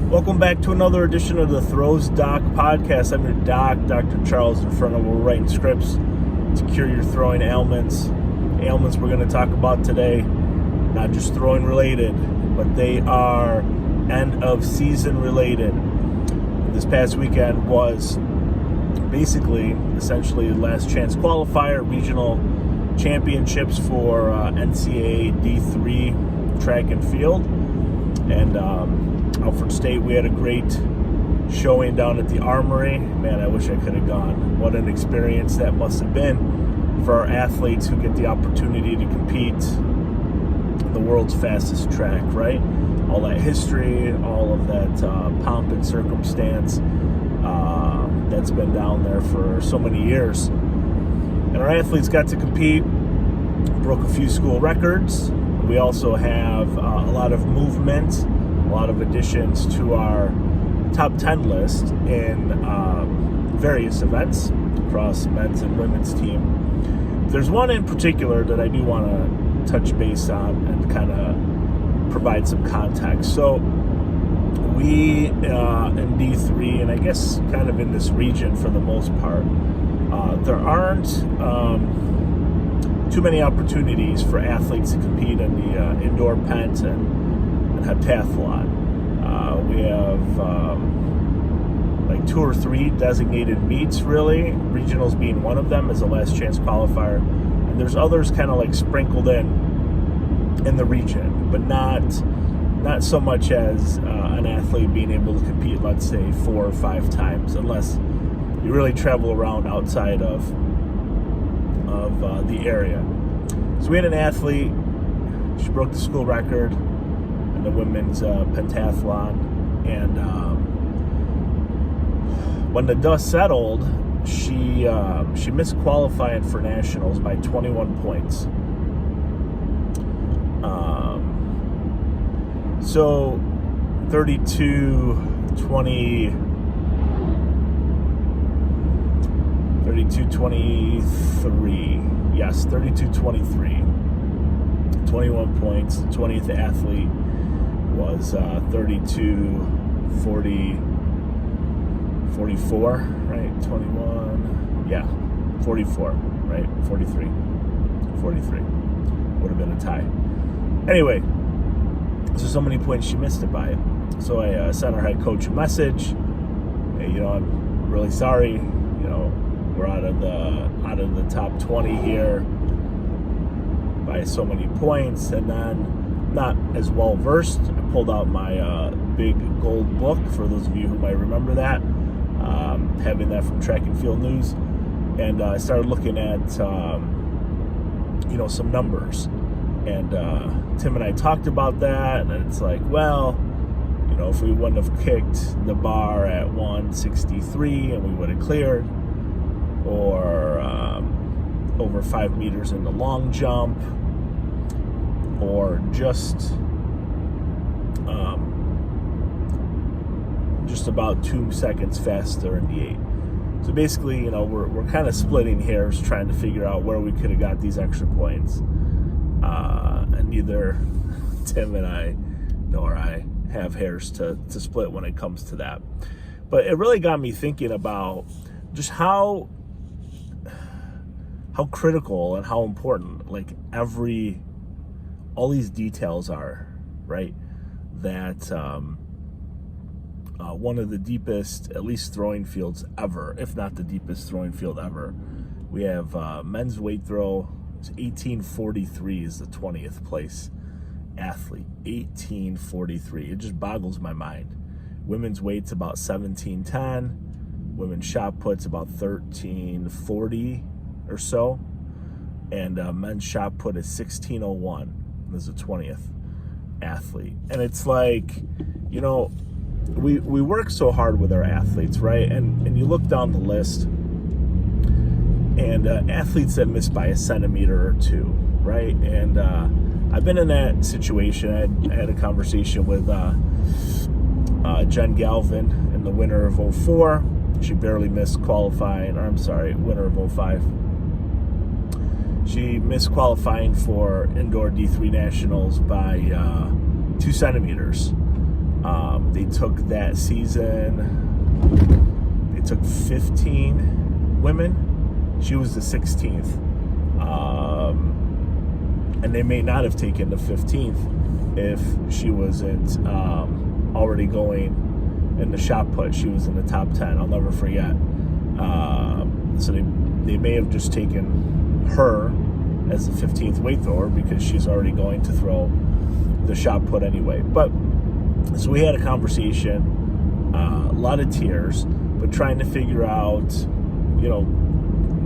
Welcome back to another edition of the Throws Doc podcast. I'm your doc, Dr. Charles in front of. We're writing scripts to cure your throwing ailments. Ailments we're going to talk about today, not just throwing related, but they are end of season related. This past weekend was essentially the last chance qualifier, regional championships for NCAA D3 track and field. And Alfred State, we had a great showing down at the Armory. Man, I wish I could have gone. What an experience that must have been for our athletes who get the opportunity to compete in the world's fastest track, right? All that history, all of that pomp and circumstance that's been down there for so many years. And our athletes got to compete, broke a few school records. We also have a lot of movement, a lot of additions to our top 10 list in various events across men's and women's team. There's one in particular that I do want to touch base on and kind of provide some context. So we in D3, and I guess kind of in this region for the most part, there aren't too many opportunities for athletes to compete in the indoor pent and heptathlon. We have like 2 or 3 designated meets, really, regionals being one of them as a last chance qualifier, and there's others kind of like sprinkled in the region, but not so much as an athlete being able to compete, let's say, 4 or 5 times, unless you really travel around outside of the area. So we had an athlete, she broke the school record in the women's pentathlon, and when the dust settled, she missed qualifying for nationals by 21 points. So 32-23, yes, 32-23, 21 points. The 20th athlete was 44, right? 21, yeah, 44, right? 43, would have been a tie. Anyway, so many points she missed it by. So I sent our head coach a message. Hey, I'm really sorry. We're out of the top 20 here by so many points. And then, not as well versed, I pulled out my big gold book, for those of you who might remember that, having that from Track and Field News, and I started looking at some numbers, and Tim and I talked about that, and it's like, well, if we wouldn't have kicked the bar at 163 and we would have cleared, or over 5 meters in the long jump, or just about 2 seconds faster in the 8. So basically, we're kind of splitting hairs trying to figure out where we could have got these extra points. And neither Tim and I nor I have hairs to split when it comes to that. But it really got me thinking about just how critical and how important all these details are, right? That one of the deepest, at least, throwing fields ever, if not the deepest throwing field ever. We have men's weight throw, 1843 is the 20th place athlete. 1843. It just boggles my mind. Women's weight's about 1710. Women's shot put's about 1340 or so. And men's shot put is 1601. This is the 20th athlete. And it's like, we work so hard with our athletes, right? And you look down the list, and athletes that miss by a centimeter or 2, right? And I've been in that situation. I had a conversation with Jen Galvin in the winter of 04. She barely missed qualifying, winter of 05. She missed qualifying for indoor D3 nationals by 2 centimeters. They took that season, they took 15 women. She was the 16th. And they may not have taken the 15th if she wasn't already going in the shot put. She was in the top 10. I'll never forget. So they may have just taken her as the 15th weight thrower because she's already going to throw the shot put anyway. But so we had a conversation, a lot of tears, but trying to figure out,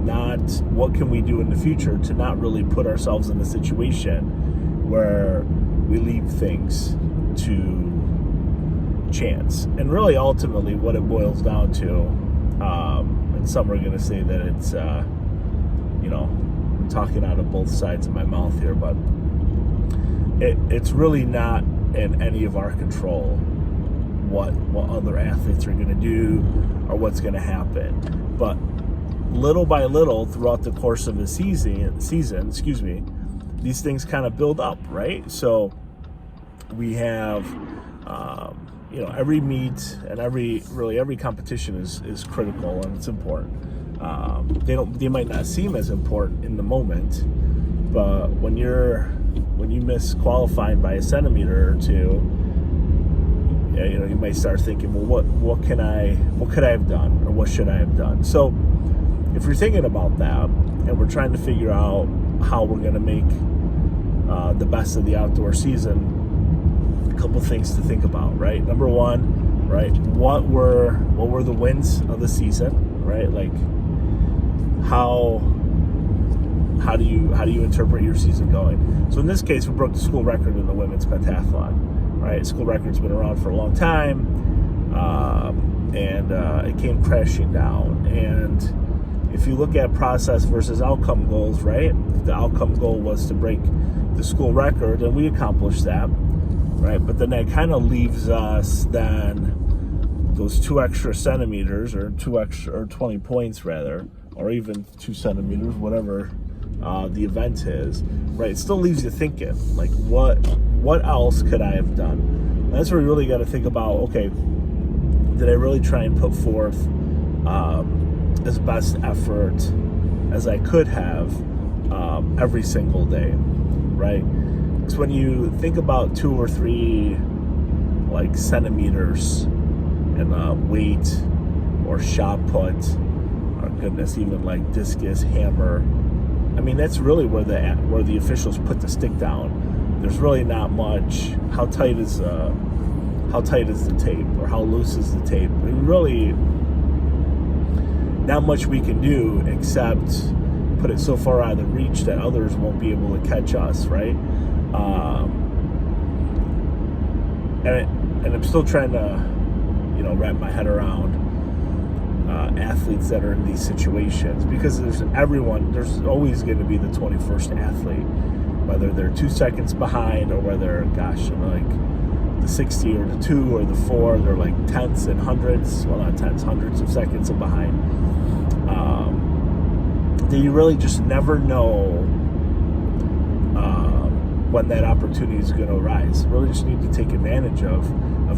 not what can we do in the future to not really put ourselves in a situation where we leave things to chance. And really, ultimately, what it boils down to, and some are going to say that it's, I'm talking out of both sides of my mouth here, but it's really not in any of our control what other athletes are going to do or what's going to happen. But little by little throughout the course of the season, these things kind of build up, right? So we have, every meet and every competition is critical and it's important. They might not seem as important in the moment, but when you miss qualifying by a centimeter or two, you might start thinking, well, what could I have done, or what should I have done? So if you're thinking about that, and we're trying to figure out how we're going to make the best of the outdoor season, a couple things to think about, right? Number one, right, what were the wins of the season, right? Like how do you interpret your season going? So in this case, we broke the school record in the women's pentathlon, right? School record's been around for a long time, and it came crashing down. And if you look at process versus outcome goals, right? The outcome goal was to break the school record, and we accomplished that, right? But then that kind of leaves us then those 2 extra centimeters, or 20 points rather, or even 2 centimeters, whatever the event is, right? It still leaves you thinking, like, what else could I have done? And that's where you really got to think about, okay, did I really try and put forth as best effort as I could have every single day, right? Because when you think about 2 or 3 like centimeters in weight or shot put, or goodness, even like discus, hammer, I mean, that's really where the officials put the stick down. There's really not much. How tight is the tape, or how loose is the tape? I mean, really, not much we can do except put it so far out of the reach that others won't be able to catch us, right? And I'm still trying to, wrap my head around athletes that are in these situations, because there's always going to be the 21st athlete, whether they're 2 seconds behind or whether, like the 60 or the 2 or the 4, they're like tenths and hundreds, well, not tenths, hundreds of seconds behind. That you really just never know when that opportunity is going to arise. Really just need to take advantage of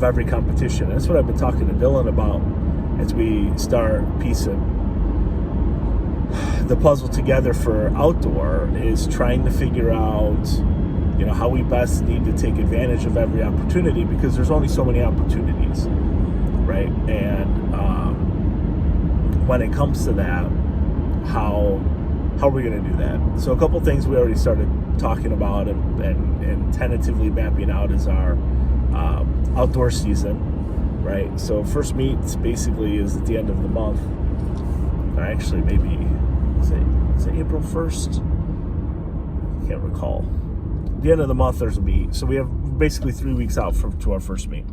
every competition. And that's what I've been talking to Dylan about as we start piecing the puzzle together for outdoor, is trying to figure out, how we best need to take advantage of every opportunity, because there's only so many opportunities, right? And when it comes to that, how are we going to do that? So a couple things we already started talking about and tentatively mapping out is our outdoor season, right? So first meet basically is at the end of the month. Or actually, maybe is it April 1st? Can't recall. The end of the month there's a meet, so we have basically 3 weeks out to our first meet.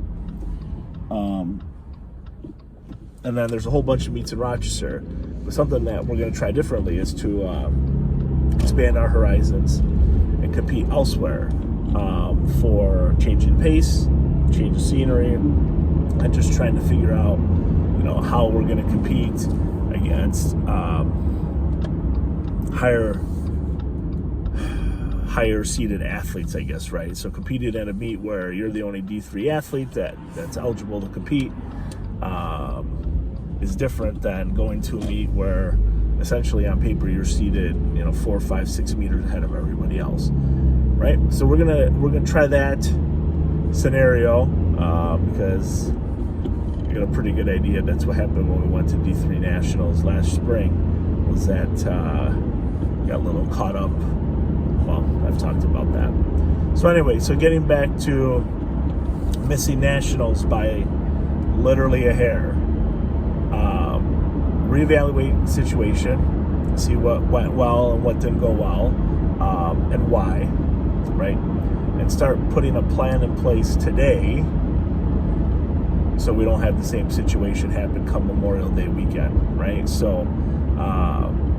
And then there's a whole bunch of meets in Rochester. But something that we're going to try differently is to expand our horizons and compete elsewhere for changing pace, change of scenery, and just trying to figure out, how we're going to compete against higher higher seeded athletes, I guess, right? So competing at a meet where you're the only D3 athlete that's eligible to compete is different than going to a meet where essentially on paper you're seated 4, 5, 6 meters ahead of everybody else, right? So we're gonna try that scenario because I got a pretty good idea. That's what happened when we went to D3 Nationals last spring, was that got a little caught up. Well, I've talked about that. So anyway, so getting back to missing nationals by literally a hair, reevaluate the situation, see what went well and what didn't go well, and why, right? And start putting a plan in place today so we don't have the same situation happen come Memorial Day weekend, right? So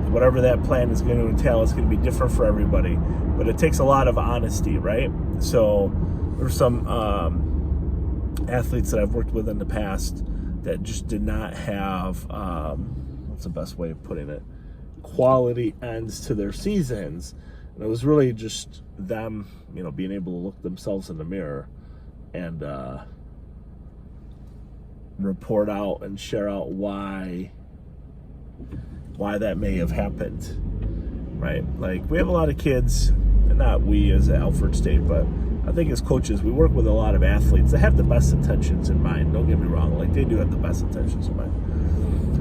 whatever that plan is going to entail, it's going to be different for everybody, but it takes a lot of honesty, right? So there's some athletes that I've worked with in the past that just did not have, what's the best way of putting it, quality ends to their seasons. And it was really just them, being able to look themselves in the mirror and report out and share out why that may have happened, right? Like, we have a lot of kids, and not we as at Alfred State, but I think as coaches, we work with a lot of athletes that have the best intentions in mind. Don't get me wrong, like, they do have the best intentions in mind.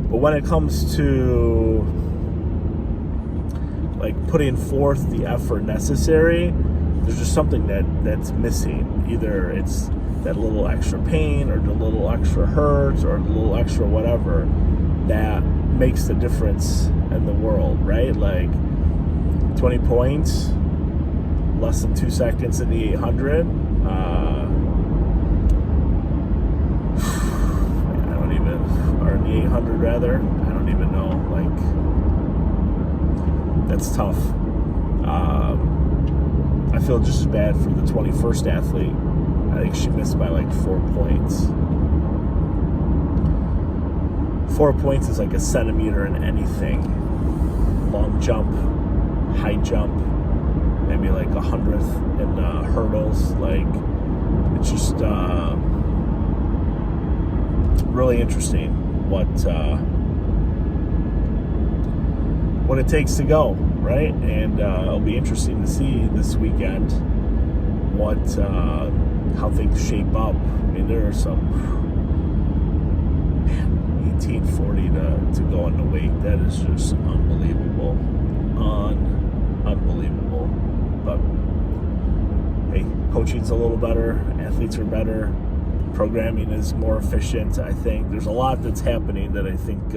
But when it comes to like putting forth the effort necessary, there's just something that's missing. Either it's that little extra pain or the little extra hurt or the little extra whatever that makes the difference in the world, right? Like 20 points, less than 2 seconds in the 800. Or in the 800 rather. I don't even know. Like, that's tough. I feel just as bad for the 21st athlete. I think she missed by like 4 points. 4 points is like a centimeter in anything. Long jump, high jump, maybe like 100th in hurdles. Like, it's just really interesting what it takes to go, right? And it'll be interesting to see this weekend how things shape up. I mean, there are some 1840 to go on the weight. That is just unbelievable. Unbelievable. But hey, coaching's a little better, athletes are better, programming is more efficient. I think there's a lot that's happening that I think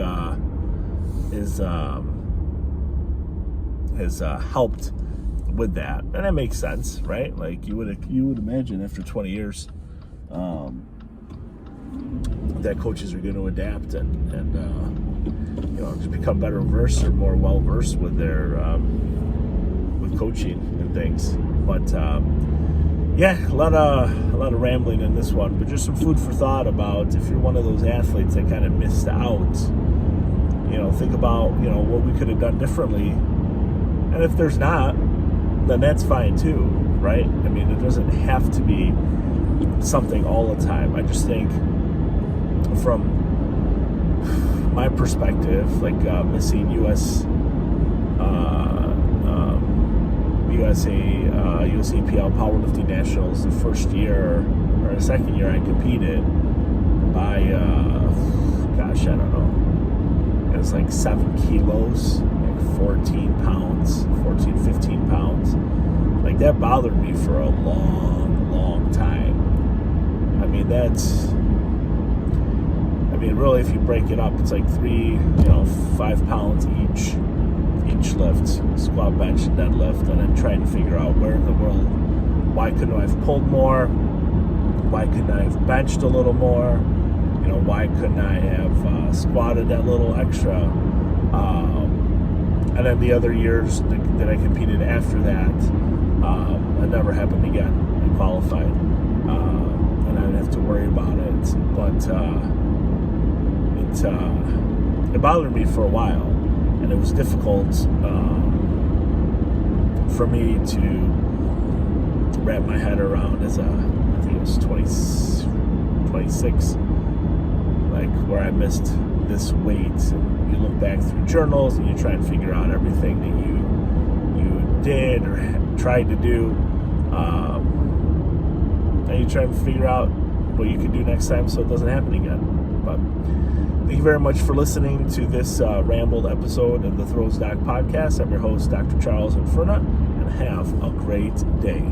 has helped with that, and that makes sense, right? Like, you would imagine after 20 years that coaches are going to adapt and just become better versed or more well versed with their with coaching and things. But yeah, a lot of rambling in this one, but just some food for thought about if you're one of those athletes that kind of missed out. Think about what we could have done differently, and if there's not, then that's fine too, right? I mean, it doesn't have to be something all the time. I just think from my perspective, like missing USAPL Powerlifting Nationals the first year or the second year I competed by I don't know, it was like 7 kilos, like 15 pounds. Like, that bothered me for a long time. I mean, really, if you break it up, it's like 5 pounds each lift, squat, bench, and deadlift, and then trying to figure out where in the world, why couldn't I have pulled more? Why couldn't I have benched a little more? Why couldn't I have squatted that little extra? And then the other years that I competed after that, it never happened again. I qualified, and I didn't have to worry about it. But it bothered me for a while, and it was difficult for me to wrap my head around as I think it was 26, like where I missed this weight. And you look back through journals and you try and figure out everything that you did or tried to do, and you try and figure out what you can do next time so it doesn't happen again. But thank you very much for listening to this rambled episode of the Throws Doc podcast. I'm your host, Dr. Charles Inferna, and have a great day.